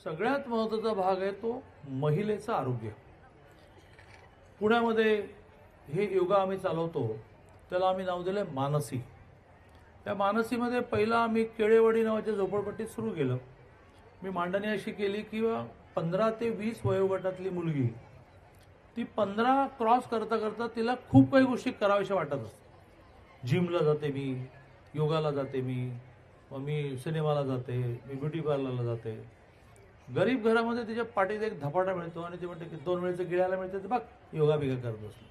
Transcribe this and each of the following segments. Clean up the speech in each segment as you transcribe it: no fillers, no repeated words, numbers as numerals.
सगळ्यात महत्त्वाचा भाग आहे तो महिलेचं आरोग्य. पुण्यामध्ये हे योगा आम्ही चालवतो, त्याला आम्ही नाव दिलं मानसी. त्या मानसीमध्ये पहिला आम्ही केळेवाडी नावाच्या झोपडपट्टीत सुरू केलं. मी मांडणी अशी केली की 15 ते 20 वयोगटातली मुलगी ती 15 क्रॉस करता करता तिला खूप काही गोष्टी कराव्याशा वाटत असतात. जिमला जाते मी, योगाला जाते मी सिनेमाला जाते, मी ब्युटी पार्लरला जाते. गरीब घरामध्ये तिच्या पाठीत एक धपाटा मिळतो आणि ती म्हणते की 2 वेळेचं गिळायला मिळते, तर बघ योगा बिगा करत बसलो.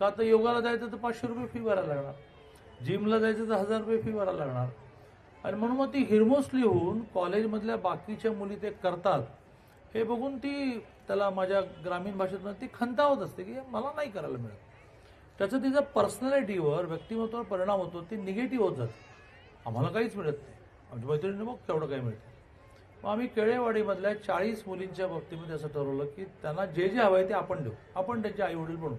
का तर योगाला जायचं तर 500 रुपये फी भरायला लागणार, जिमला जायचं तर 1000 रुपये फी भरायला लागणार. आणि म्हणून मग ती हिरमोसली होऊन कॉलेजमधल्या बाकीच्या मुली ते करतात हे बघून ती त्याला माझ्या ग्रामीण भाषेतून ती खंतावत असते की मला नाही करायला मिळत. त्याचं तिचं पर्सनॅलिटीवर, व्यक्तिमत्वावर परिणाम होतो, ती निगेटिव्ह होत जाते. आम्हाला काहीच मिळत नाही, आमच्या मैत्रिणींना बघ केवढं काही मिळतं. मग आम्ही केळेवाडीमधल्या 40 मुलींच्या बाबतीमध्ये असं ठरवलं की त्यांना जे जे हवं आहे ते आपण देऊ, आपण त्यांचे आईवडील बनू.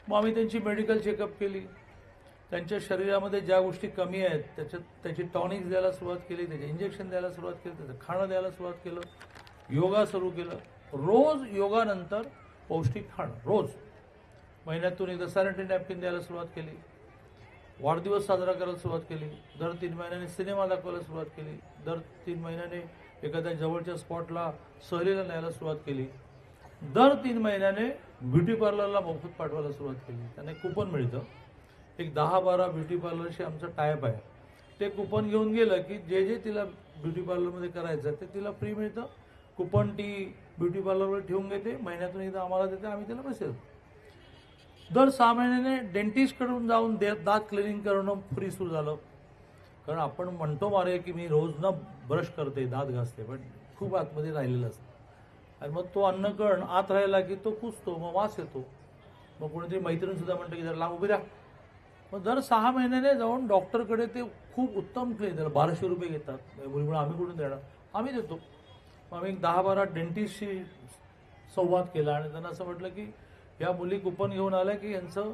मग आम्ही त्यांची मेडिकल चेकअप केली, त्यांच्या शरीरामध्ये ज्या गोष्टी कमी आहेत त्याची टॉनिक्स द्यायला सुरुवात केली, त्याचे इंजेक्शन द्यायला सुरुवात केली, त्याचं खाणं द्यायला सुरुवात केलं, योगा सुरू केलं. रोज योगानंतर पौष्टिक खाणं, रोज महिन्यातून एकदा सॅनिटरी नॅपकिन द्यायला सुरुवात केली. वाढदिवस साजरा करायला सुरुवात केली. दर 3 महिन्याने सिनेमा दाखवायला सुरुवात केली. दर 3 महिन्याने एखाद्या जवळच्या स्पॉटला सहलीला न्यायला सुरुवात केली. दर 3 महिन्याने ब्युटी पार्लरला मोफत पाठवायला सुरुवात केली. त्यांना कूपन मिळतं, एक 10-12 ब्युटी पार्लरशी आमचं टायअप आहे. ते कूपन घेऊन गेलं की जे जे तिला ब्युटी पार्लरमध्ये करायचं ते तिला फ्री मिळतं. कूपन ती ब्युटी पार्लरवर ठेवून घेते, महिन्यातून एकदा आम्हाला देते, आम्ही त्याला पैसे देतो. दर 6 महिन्याने डेंटिस्टकडून जाऊन दात क्लिनिंग करणं फ्री सुरू झालं. कारण आपण म्हणतो मारे की मी रोज ना ब्रश करते, दात घासते, पण खूप आतमध्ये राहिलेलं असतं. आणि मग तो अन्नकण आत राहिला की तो कुजतो, मग वास येतो. मग कोणीतरी मैत्रीणसुद्धा म्हणतं की जरा लांब उभी राहा. मग दर 6 महिन्याने जाऊन डॉक्टरकडे ते खूप उत्तम क्लिनिक, त्याला 1200 रुपये घेतात. मुलीमुळे आम्ही कुठून देणार, आम्ही देतो. मग आम्ही 10-12 डेंटिस्टशी संवाद केला आणि त्यांना असं म्हटलं की या मुली कुपन घेऊन आल्या की यांचं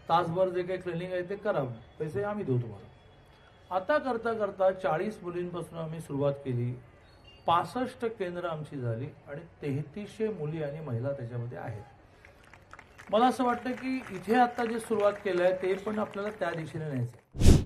तासभर जे काही क्लिनिंग आहे ते करा, पैसे आम्ही देऊ तुम्हाला. आता करता करता 40 मुलींपासून आम्ही सुरुवात केली. 65 केंद्र आमची झाली आणि 3300 मुली आणि महिला त्याच्यामध्ये आहेत. मला असं वाटतं की इथे आता जे सुरुवात केलं आहे ते पण आपल्याला त्या दिशेने न्यायचं आहे.